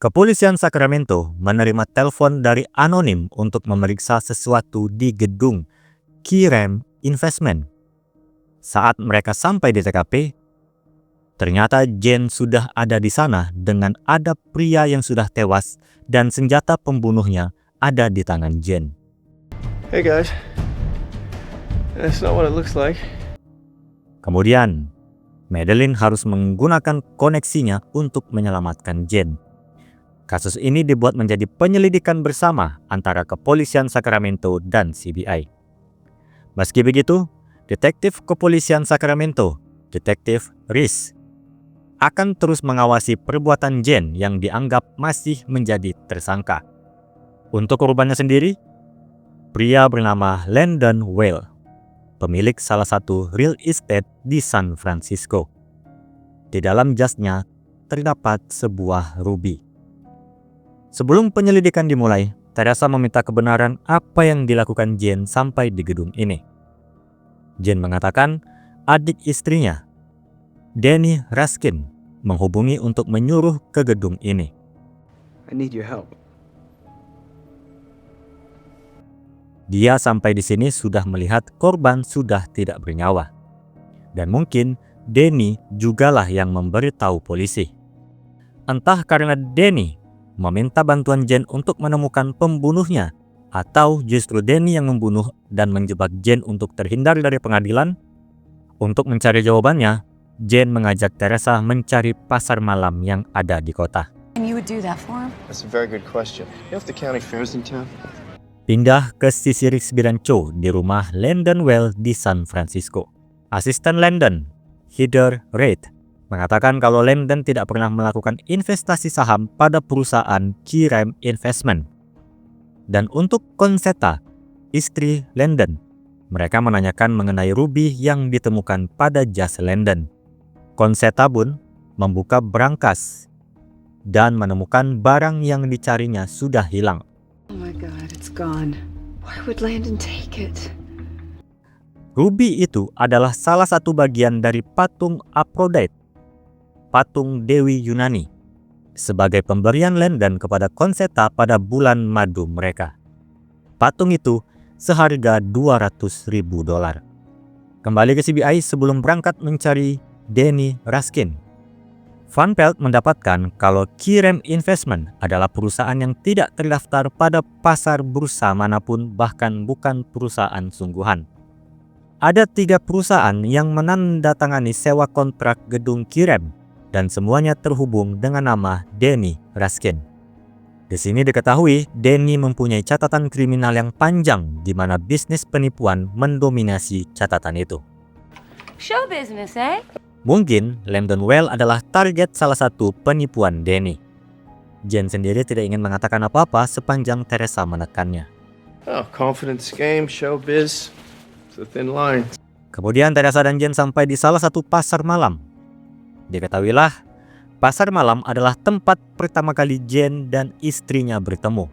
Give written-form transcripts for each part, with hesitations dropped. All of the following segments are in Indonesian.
Kepolisian Sacramento menerima telepon dari anonim untuk memeriksa sesuatu di gedung Kirem Investment. Saat mereka sampai di TKP, ternyata Jane sudah ada di sana dengan ada pria yang sudah tewas dan senjata pembunuhnya ada di tangan Jane. Hey guys, that's not what it looks like. Kemudian, Madeline harus menggunakan koneksinya untuk menyelamatkan Jane. Kasus ini dibuat menjadi penyelidikan bersama antara Kepolisian Sacramento dan CBI. Meski begitu, Detektif Kepolisian Sacramento, Detektif Reese, akan terus mengawasi perbuatan Jane yang dianggap masih menjadi tersangka. Untuk korbannya sendiri, pria bernama Landon Weil, pemilik salah satu real estate di San Francisco. Di dalam jasnya terdapat sebuah ruby. Sebelum penyelidikan dimulai, Teresa meminta kebenaran apa yang dilakukan Jane sampai di gedung ini. Jane mengatakan adik istrinya, Danny Raskin, menghubungi untuk menyuruh ke gedung ini. I need your help. Dia sampai di sini sudah melihat korban sudah tidak bernyawa. Dan mungkin Danny jugalah yang memberitahu polisi. Entah karena Danny meminta bantuan Jane untuk menemukan pembunuhnya, atau justru Danny yang membunuh dan menjebak Jane untuk terhindar dari pengadilan. Untuk mencari jawabannya, Jane mengajak Teresa mencari pasar malam yang ada di kota. And you would do that for him? That's a very good question. You know if the county fair's in town? Pindah ke sisi Rick Birancho di rumah Landon Weil di San Francisco. Asisten Landon, Heather Reid, mengatakan kalau Landon tidak pernah melakukan investasi saham pada perusahaan Kirem Investment. Dan untuk Concetta, istri Landon, mereka menanyakan mengenai ruby yang ditemukan pada jas Landon. Concetta pun membuka brankas dan menemukan barang yang dicarinya sudah hilang. Oh my God, it's gone. Why would Landon take it? Ruby itu adalah salah satu bagian dari patung Aphrodite, patung Dewi Yunani, sebagai pemberian Landon kepada Concetta pada bulan madu mereka. Patung itu seharga $200.000. Kembali ke CBI sebelum berangkat mencari Danny Raskin. Van Pelt mendapatkan kalau Kirem Investment adalah perusahaan yang tidak terdaftar pada pasar bursa manapun, bahkan bukan perusahaan sungguhan. Ada 3 perusahaan yang menandatangani sewa kontrak gedung Kirem, dan semuanya terhubung dengan nama Danny Raskin. Di sini diketahui Danny mempunyai catatan kriminal yang panjang di mana bisnis penipuan mendominasi catatan itu. Show business, eh? Mungkin Landon Weil adalah target salah satu penipuan Danny. Jane sendiri tidak ingin mengatakan apa-apa sepanjang Teresa menekannya. Oh, confidence game, showbiz. It's a thin line. Kemudian Teresa dan Jane sampai di salah satu pasar malam. Diketahuilah, pasar malam adalah tempat pertama kali Jane dan istrinya bertemu.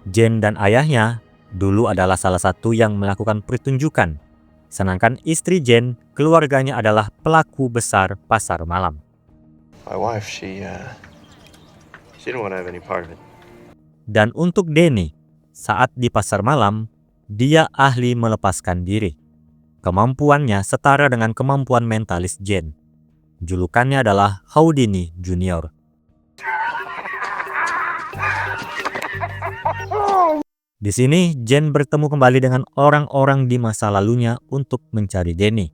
Jane dan ayahnya dulu adalah salah satu yang melakukan pertunjukan, sedangkan istri Jane, keluarganya adalah pelaku besar pasar malam. My wife, she didn't want to have any part of it. Dan untuk Danny, saat di pasar malam, dia ahli melepaskan diri. Kemampuannya setara dengan kemampuan mentalis Jane. Julukannya adalah Houdini Junior. Di sini, Jane bertemu kembali dengan orang-orang di masa lalunya untuk mencari Danny.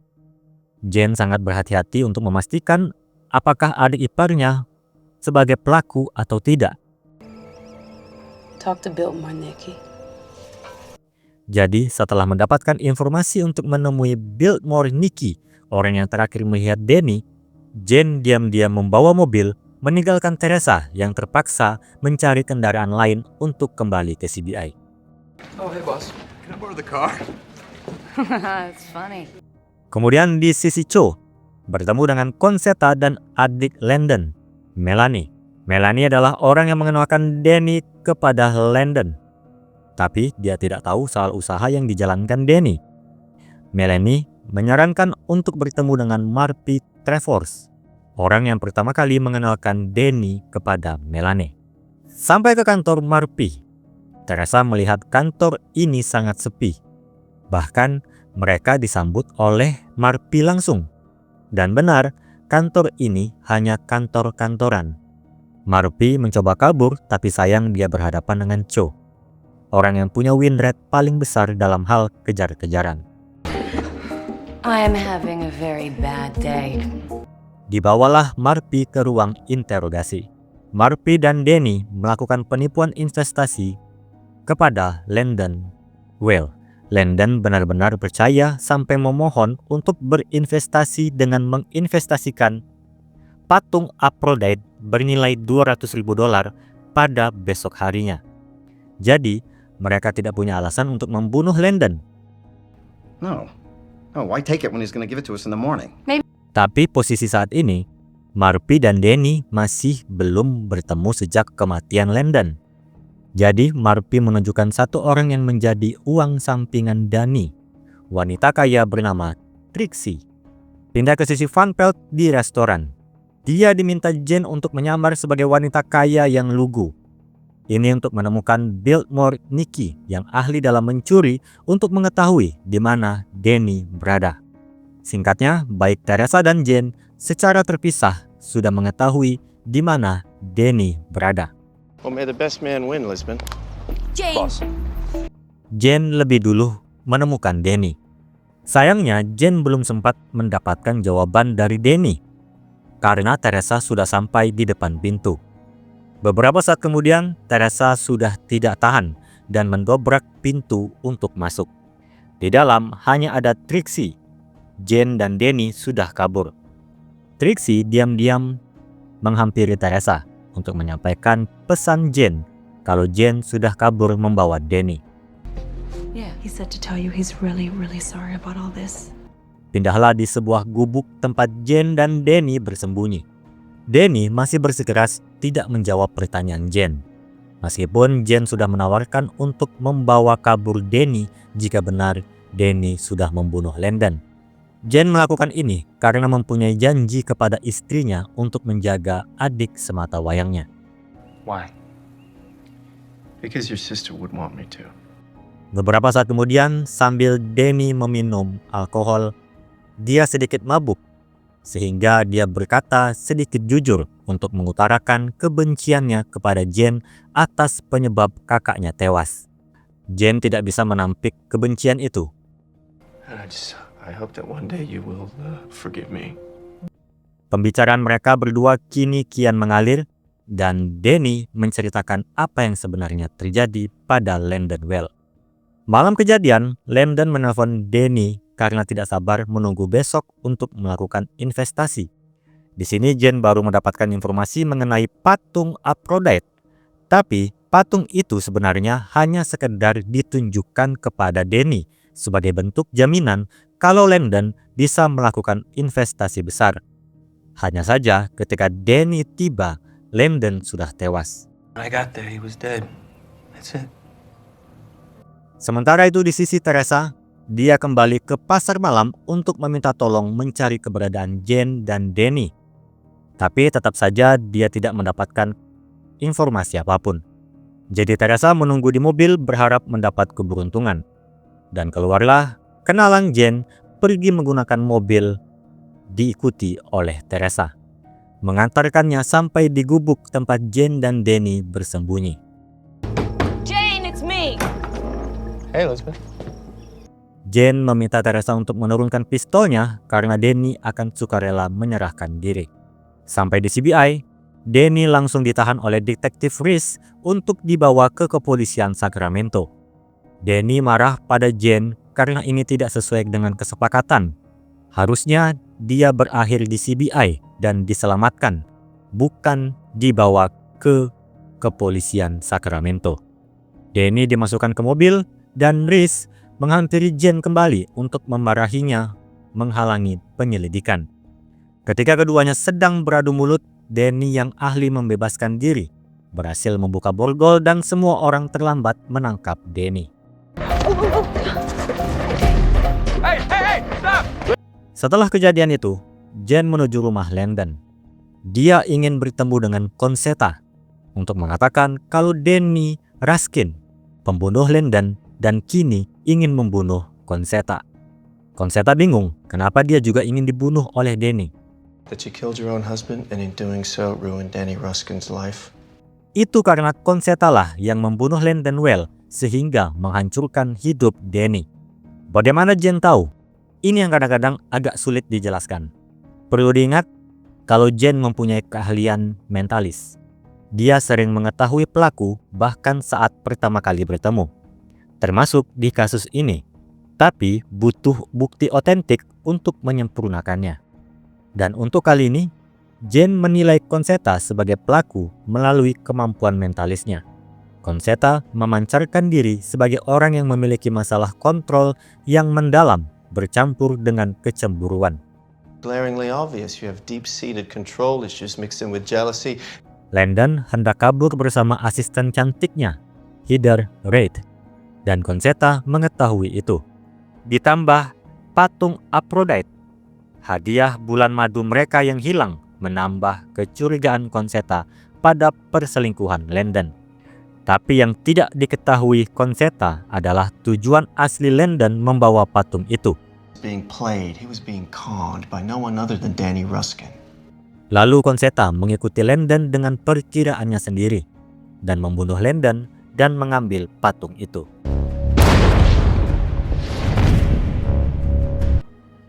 Jane sangat berhati-hati untuk memastikan apakah adik iparnya sebagai pelaku atau tidak. Talk to Biltmore, Nikki. Jadi, setelah mendapatkan informasi untuk menemui Biltmore Nikki, orang yang terakhir melihat Danny, Jane diam-diam membawa mobil meninggalkan Teresa yang terpaksa mencari kendaraan lain untuk kembali ke CBI. Oh, hey boss. Can I borrow the car? It's funny. Kemudian di sisi Cho, bertemu dengan Concetta dan adik Landon, Melanie. Melanie adalah orang yang mengenalkan Danny kepada Landon. Tapi dia tidak tahu soal usaha yang dijalankan Danny. Melanie menyarankan untuk bertemu dengan Marty Travers, orang yang pertama kali mengenalkan Danny kepada Melanie. Sampai ke kantor Murphy, Teresa melihat kantor ini sangat sepi. Bahkan mereka disambut oleh Murphy langsung. Dan benar, kantor ini hanya kantor-kantoran. Murphy mencoba kabur, tapi sayang dia berhadapan dengan Cho, orang yang punya win rate paling besar dalam hal kejar-kejaran. I'm having a very bad day. Dibawalah Murphy ke ruang interogasi. Murphy dan Danny melakukan penipuan investasi kepada Landon Well. Landon benar-benar percaya sampai memohon untuk berinvestasi dengan menginvestasikan patung Aphrodite bernilai $200.000 pada besok harinya. Jadi, mereka tidak punya alasan untuk membunuh Landon. No, why take it when he's going to give it to us in the morning? Tapi posisi saat ini, Murphy dan Danny masih belum bertemu sejak kematian Landon. Jadi Murphy menunjukkan satu orang yang menjadi uang sampingan Danny, wanita kaya bernama Trixie. Pindah ke sisi Van Pelt di restoran. Dia diminta Jane untuk menyamar sebagai wanita kaya yang lugu. Ini untuk menemukan Biltmore Nicky yang ahli dalam mencuri untuk mengetahui di mana Danny berada. Singkatnya, baik Teresa dan Jane secara terpisah sudah mengetahui di mana Danny berada. Well, may the best man win, Lisbon. Jane! Boss. Jane lebih dulu menemukan Danny. Sayangnya, Jane belum sempat mendapatkan jawaban dari Danny karena Teresa sudah sampai di depan pintu. Beberapa saat kemudian, Teresa sudah tidak tahan dan mendobrak pintu untuk masuk. Di dalam hanya ada Trixie. Jane dan Danny sudah kabur. Trixie diam-diam menghampiri Teresa untuk menyampaikan pesan Jane kalau Jane sudah kabur membawa Danny. Yeah. He said to tell you he's really, really sorry about all this. Pindahlah di sebuah gubuk tempat Jane dan Danny bersembunyi. Danny masih bersikeras tidak menjawab pertanyaan Jane. Meskipun Jane sudah menawarkan untuk membawa kabur Danny jika benar Danny sudah membunuh Landon. Jane melakukan ini karena mempunyai janji kepada istrinya untuk menjaga adik semata wayangnya. Why? Because your sister would want me to. Beberapa saat kemudian, sambil Danny meminum alkohol, dia sedikit mabuk, sehingga dia berkata sedikit jujur untuk mengutarakan kebenciannya kepada Jane atas penyebab kakaknya tewas. Jane tidak bisa menampik kebencian itu. And I hope that one day you will forgive me. Pembicaraan mereka berdua kini kian mengalir dan Danny menceritakan apa yang sebenarnya terjadi pada Landon Well. Malam kejadian, Landon menelpon Danny karena tidak sabar menunggu besok untuk melakukan investasi. Di sini Jane baru mendapatkan informasi mengenai patung Aphrodite. Tapi patung itu sebenarnya hanya sekedar ditunjukkan kepada Danny sebagai bentuk jaminan kalau Landon bisa melakukan investasi besar. Hanya saja ketika Danny tiba, Landon sudah tewas. When I got there, he was dead. That's it. Sementara itu di sisi Teresa, dia kembali ke pasar malam untuk meminta tolong mencari keberadaan Jane dan Danny. Tapi tetap saja dia tidak mendapatkan informasi apapun. Jadi Teresa menunggu di mobil berharap mendapat keberuntungan. Dan keluarlah kenalan Jane pergi menggunakan mobil diikuti oleh Teresa, mengantarkannya sampai di gubuk tempat Jane dan Danny bersembunyi. Jane, it's me! Hey, Lisbon. Jane meminta Teresa untuk menurunkan pistolnya karena Danny akan sukarela menyerahkan diri. Sampai di CBI, Danny langsung ditahan oleh detektif Reese untuk dibawa ke kepolisian Sacramento. Danny marah pada Jane karena ini tidak sesuai dengan kesepakatan. Harusnya dia berakhir di CBI dan diselamatkan, bukan dibawa ke kepolisian Sacramento. Danny dimasukkan ke mobil dan Reese menghampiri Jane kembali untuk memarahinya, menghalangi penyelidikan. Ketika keduanya sedang beradu mulut, Danny yang ahli membebaskan diri berhasil membuka borgol dan semua orang terlambat menangkap Danny. Setelah kejadian itu, Jane menuju rumah Landon. Dia ingin bertemu dengan Concetta, untuk mengatakan kalau Danny Raskin, pembunuh Landon, dan kini ingin membunuh Concetta. Concetta bingung kenapa dia juga ingin dibunuh oleh Danny. That you killed your own husband and in doing so ruined Danny Ruskin's life? Itu karena Concetta lah yang membunuh Landon Well sehingga menghancurkan hidup Danny. Bagaimana Jen tahu? Ini yang kadang-kadang agak sulit dijelaskan. Perlu diingat kalau Jen mempunyai keahlian mentalis. Dia sering mengetahui pelaku bahkan saat pertama kali bertemu, termasuk di kasus ini, tapi butuh bukti otentik untuk menyempurnakannya. Dan untuk kali ini, Jen menilai Concetta sebagai pelaku melalui kemampuan mentalisnya. Concetta memancarkan diri sebagai orang yang memiliki masalah kontrol yang mendalam bercampur dengan kecemburuan. Glaringly obvious you have deep-seated control issues mixed in with jealousy. Landon hendak kabur bersama asisten cantiknya, Heather Reid, dan Concetta mengetahui itu. Ditambah patung Aphrodite, hadiah bulan madu mereka yang hilang, menambah kecurigaan Concetta pada perselingkuhan Landon. Tapi yang tidak diketahui Concetta adalah tujuan asli Landon membawa patung itu. Being played, he was being conned by no one other than Danny Ruskin. Lalu Concetta mengikuti Landon dengan perkiraannya sendiri dan membunuh Landon dan mengambil patung itu.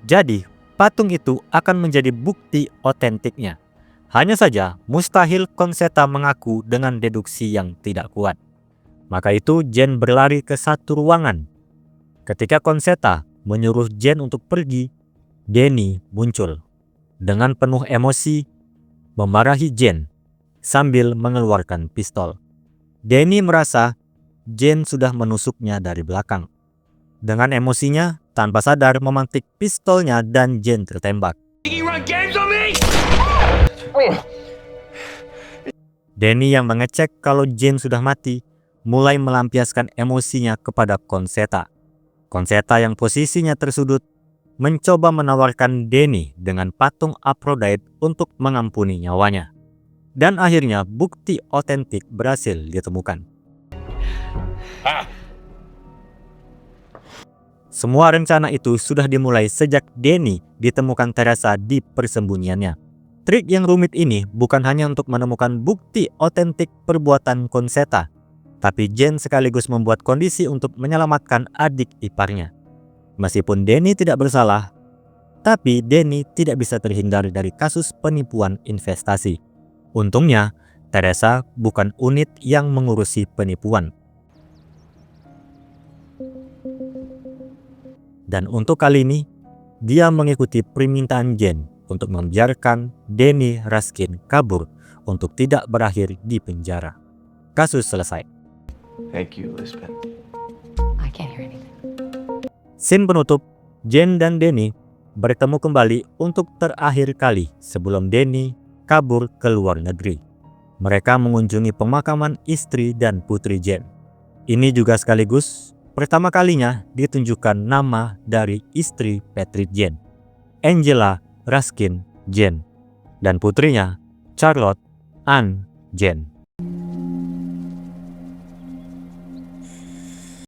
Jadi, patung itu akan menjadi bukti otentiknya. Hanya saja, mustahil Concetta mengaku dengan deduksi yang tidak kuat. Maka itu Jen berlari ke satu ruangan. Ketika Concetta menyuruh Jen untuk pergi, Danny muncul. Dengan penuh emosi, memarahi Jen sambil mengeluarkan pistol. Danny merasa Jen sudah menusuknya dari belakang. Dengan emosinya, tanpa sadar memantik pistolnya dan Jen tertembak. Danny yang mengecek kalau Jen sudah mati, mulai melampiaskan emosinya kepada Concetta. Concetta yang posisinya tersudut mencoba menawarkan Danny dengan patung Aphrodite untuk mengampuni nyawanya. Dan akhirnya bukti otentik berhasil ditemukan. Semua rencana itu sudah dimulai sejak Danny ditemukan Teresa di persembunyiannya. Trik yang rumit ini bukan hanya untuk menemukan bukti otentik perbuatan Concetta, tapi Jen sekaligus membuat kondisi untuk menyelamatkan adik iparnya. Meskipun Danny tidak bersalah, tapi Danny tidak bisa terhindar dari kasus penipuan investasi. Untungnya, Teresa bukan unit yang mengurusi penipuan. Dan untuk kali ini, dia mengikuti permintaan Jen untuk membiarkan Danny Raskin kabur untuk tidak berakhir di penjara. Kasus selesai. Thank you, Lisbeth. I can't hear anything. Scene penutup, Jen dan Danny bertemu kembali untuk terakhir kali sebelum Danny kabur ke luar negeri. Mereka mengunjungi pemakaman istri dan putri Jen. Ini juga sekaligus pertama kalinya ditunjukkan nama dari istri Patrick Jen, Angela Raskin Jen, dan putrinya Charlotte Ann Jen.